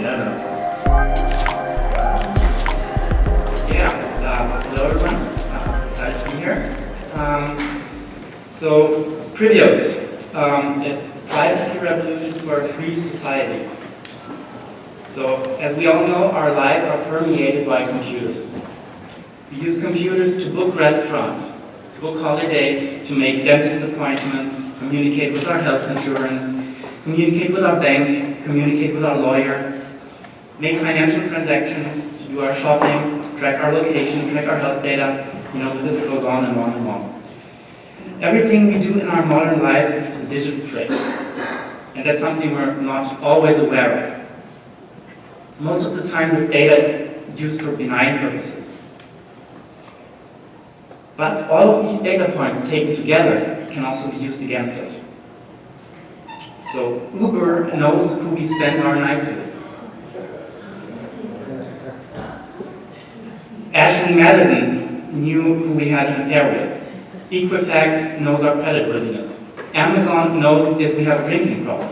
Hello everyone. Excited to be here. So, privEOS. It's the privacy revolution for a free society. So, as we all know, our lives are permeated by computers. We use computers to book restaurants, to book holidays, to make dentist appointments, communicate with our health insurance, communicate with our bank, communicate with our lawyer, make financial transactions, to do our shopping, track our location, track our health data. You know, the list goes on and on and on. Everything we do in our modern lives leaves a digital trace. And that's something we're not always aware of. Most of the time this data is used for benign purposes. But all of these data points taken together can also be used against us. So Uber knows who we spend our nights with. Ashley Madison knew who we had an affair with. Equifax knows our creditworthiness. Amazon knows if we have a drinking problem.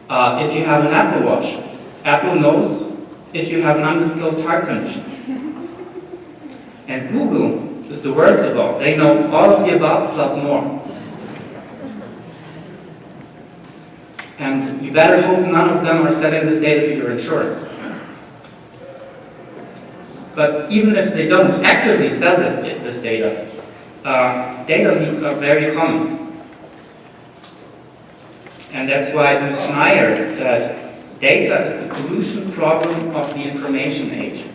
If you have an Apple Watch, Apple knows if you have an undisclosed heart condition. And Google is the worst of all. They know all of the above plus more. And you better hope none of them are selling this data to your insurance. But even if they don't actively sell this data, data leaks are very common. And that's why Bruce Schneier said, data is the pollution problem of the information age.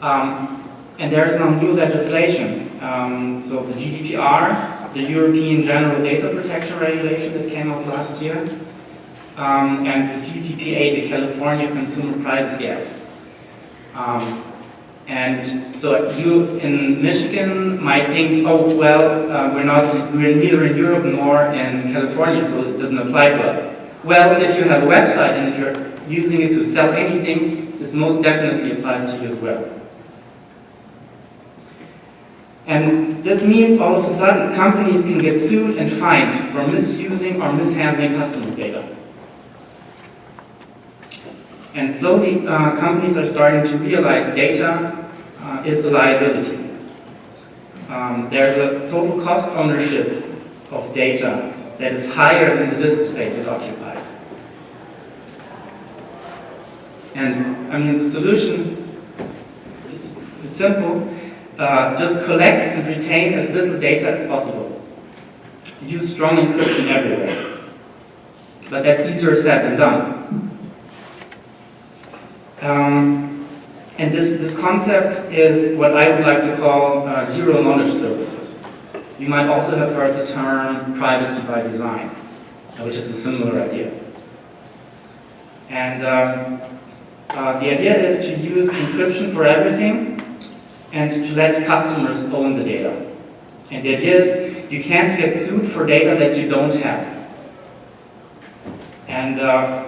And there's now new legislation. So the GDPR, the European General Data Protection Regulation that came out last year, and the CCPA, the California Consumer Privacy Act. And so you in Michigan might think, oh, well, we're neither in Europe nor in California, so it doesn't apply to us. Well, if you have a website and if you're using it to sell anything, this most definitely applies to you as well. And this means all of a sudden companies can get sued and fined for misusing or mishandling customer data. And slowly, companies are starting to realize data is a liability. There's a total cost ownership of data that is higher than the disk space it occupies. And I mean, the solution is simple. Just collect and retain as little data as possible. Use strong encryption everywhere. But that's easier said than done. And this concept is what I would like to call zero knowledge services. You might also have heard the term privacy by design, which is a similar idea. And the idea is to use encryption for everything and to let customers own the data. And the idea is you can't get sued for data that you don't have. And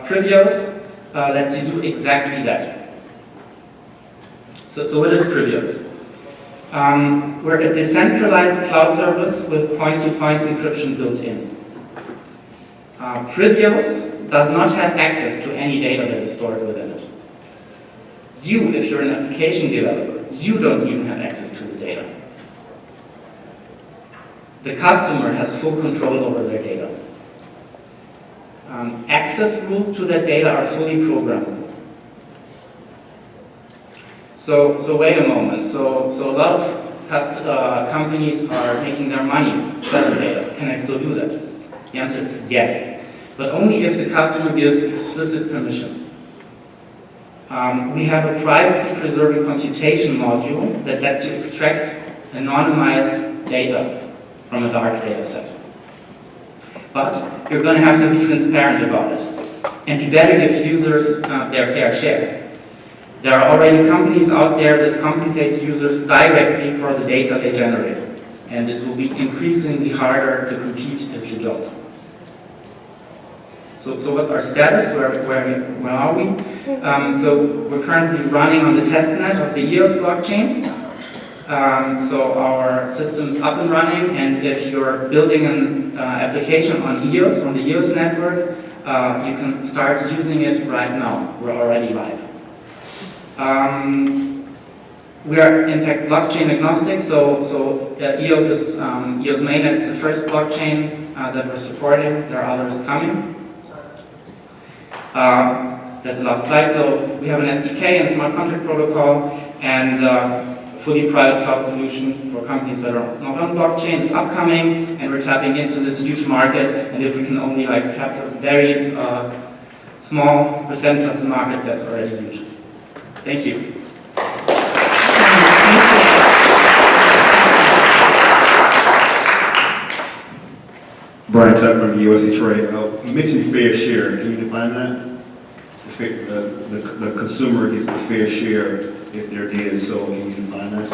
privEOS lets you do exactly that. So what is privEOS? We're a decentralized cloud service with point-to-point encryption built in. privEOS does not have access to any data that is stored within it. You, if you're an application developer, you don't even have access to the data. The customer has full control over their data. Access rules to that data are fully programmable. So wait a moment. So a lot of companies are making their money selling data. Can I still do that? The answer is yes, but only if the customer gives explicit permission. We have a privacy-preserving computation module that lets you extract anonymized data from a dark data set. But you're going to have to be transparent about it, and you better give users their fair share. There are already companies out there that compensate users directly for the data they generate, and it will be increasingly harder to compete if you don't. So what's our status? Where are we? So we're currently running on the testnet of the EOS blockchain. So our system's up and running, and if you're building an application on EOS, on the EOS network, you can start using it right now. We're already live. We are in fact blockchain agnostic, so EOS is EOS mainnet is the first blockchain that we're supporting. There are others coming. That's the last slide. So we have an SDK and smart contract protocol, and fully private cloud solution for companies that are not on blockchain. It's upcoming, and we're tapping into this huge market. And if we can only capture a very small percentage of the market, that's already huge. Thank you. Brian Tuck from EOS Detroit. You mentioned fair share. Can you define that? The consumer gets the fair share if their data is sold. Can you define that?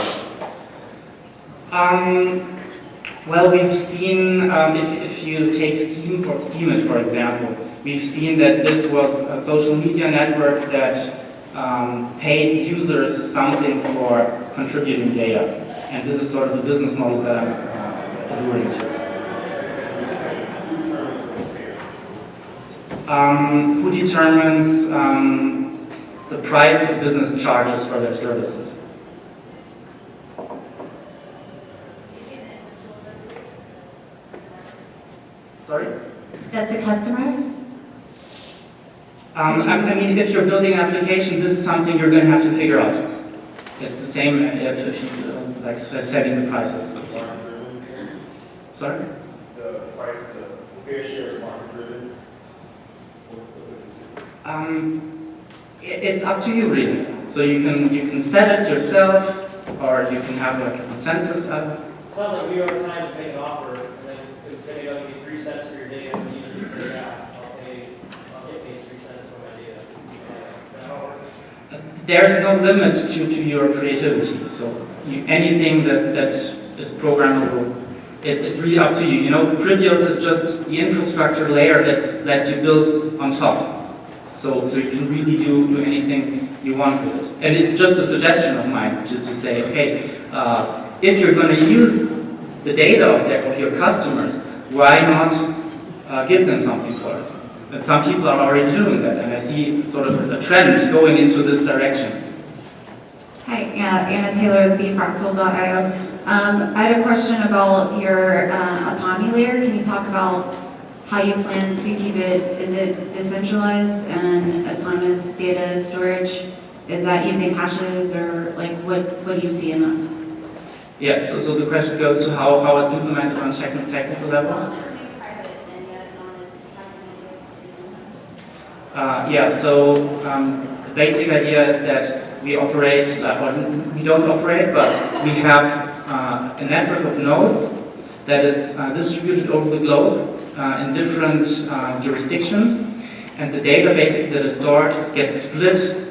Well, we've seen, if you take Steemit, for example, we've seen that this was a social media network that paid users something for contributing data. And this is sort of the business model that I'm alluding to. Who determines the price a business charges for their services? Sorry? Does the customer? I mean, if you're building an application, this is something you're going to have to figure out. It's the same if you like setting the prices. Sorry? The price, the fair share is market driven. It's up to you, really. So you can set it yourself, or you can have like a consensus. Sounds like New York Times made an offer, and then it's going to give you 3 cents for your data, and you say, yeah, I'll get paid 3 cents for my data. That's how it works. There's no limit to your creativity. So anything that is programmable, it's really up to you. You know, privEOS is just the infrastructure layer that lets you build on top. So you can really do anything you want with it. And it's just a suggestion of mine to say, okay, if you're going to use the data of your customers, why not give them something for it? And some people are already doing that, and I see sort of a trend going into this direction. Hi, Anna Taylor with bfractal.io. I had a question about your autonomy layer. Can you talk about how you plan to keep it? Is it decentralized and autonomous data storage? Is that using hashes, or like what do you see in that? Yes, so the question goes to how it's implemented on technical level. Yeah, so the basic idea is that we operate, we don't operate, but we have a network of nodes that is distributed over the globe in different jurisdictions, and the data basically that is stored gets split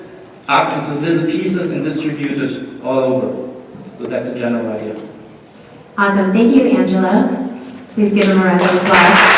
up into little pieces and distributed all over. So that's the general idea. Awesome. Thank you, Angela. Please give them a round of applause.